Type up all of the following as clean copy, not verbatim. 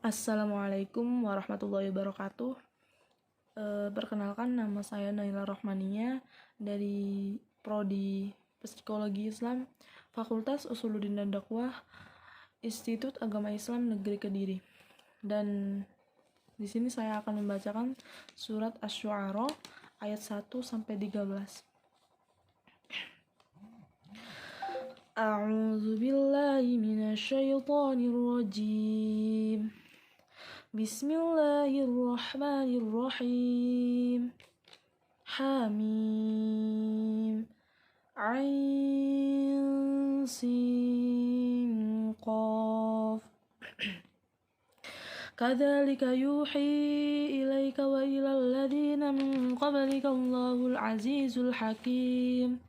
Assalamualaikum warahmatullahi wabarakatuh. Perkenalkan, nama saya Naila Rohmania dari Prodi Psikologi Islam, Fakultas Usuluddin dan Dakwah, Institut Agama Islam Negeri Kediri. Dan di sini saya akan membacakan surat Asy-Syu'ara ayat 1 sampai 13. A'udzu billahi minasyaitonir rajim. Bismillahirrahmanirrahim. Hamim. Ain Sin Qaf. Kadzalika yuhi ilaika wa ilal ladzina min qablika Allahul azizul hakim.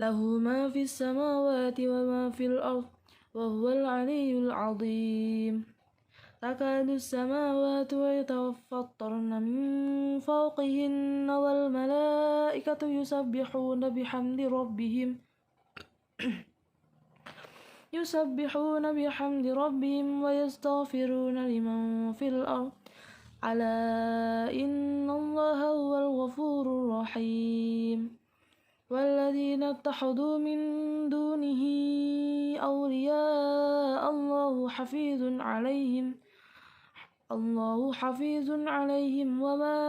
Lahu ma fis samawati wa ma fil ardh wa huwal aliyyul azim. Takadu samawati yatafattarna min fawqihinna wal malaikatu yusabbihuna bihamdi rabbihim wa yastaghfiruna liman fil ardh. Ala innallaha huwal ghafurur rahim. والذين اتخذوا من دونه أولياء الله حفيظ عليهم وما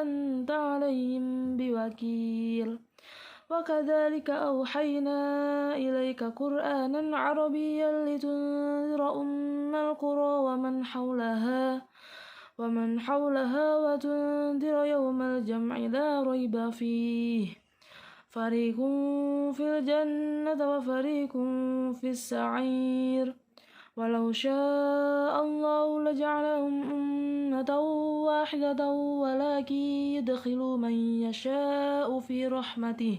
أنت عليهم بوكيل وكذلك أوحينا إليك قرآنا عربيا لتنذر أم القرى ومن حولها وتنذر يوم الجمع لا ريب فيه فريق في الجنة وفريق في السعير ولو شاء الله لجعلهم أمة واحدة ولكن يدخل من يشاء في رحمته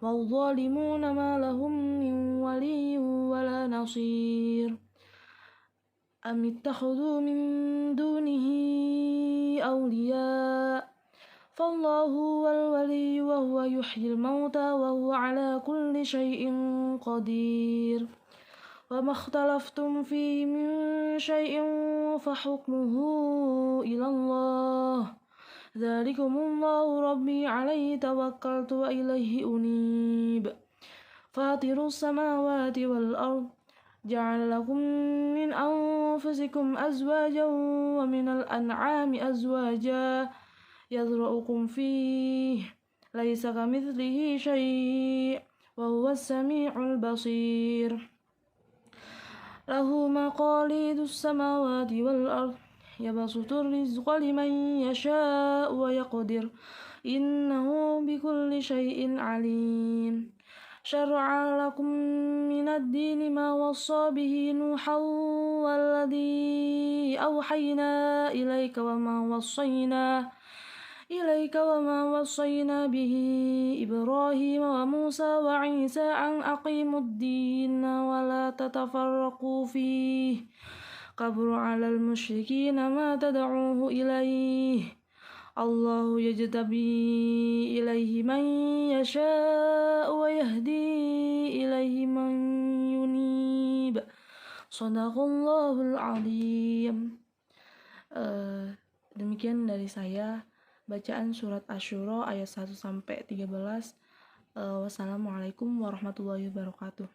والظالمون ما لهم من ولي ولا نصير أم اتخذوا من دونه أولياء فالله هو الولي وهو يحيي الموتى وهو على كل شيء قدير وما اختلفتم فيه من شيء فحكمه إلى الله ذلكم الله ربي عليه توكلت وإليه أنيب فاطر السماوات والأرض جعل لكم من أنفسكم أزواجا ومن الأنعام أزواجا يذرؤكم فيه ليس كمثله شيء وهو السميع البصير له مقاليد السماوات والأرض يبسط الرزق لمن يشاء ويقدر إنه بكل شيء عليم شرع لكم من الدين ما وصى به نوحا والذي أوحينا إليك وما وصينا به إبراهيم وموسى وعيسى أن أقيموا الدين ولا تتفرقوا فيه كبر على المشركين ما تدعوه إليه الله يجتبي إليه من يشاء ويهدي إليه من ينيب Shadaqallahul Azim. Demikian dari saya bacaan surat Asy-Syu'ara ayat 1 sampai 13. Wassalamualaikum warahmatullahi wabarakatuh.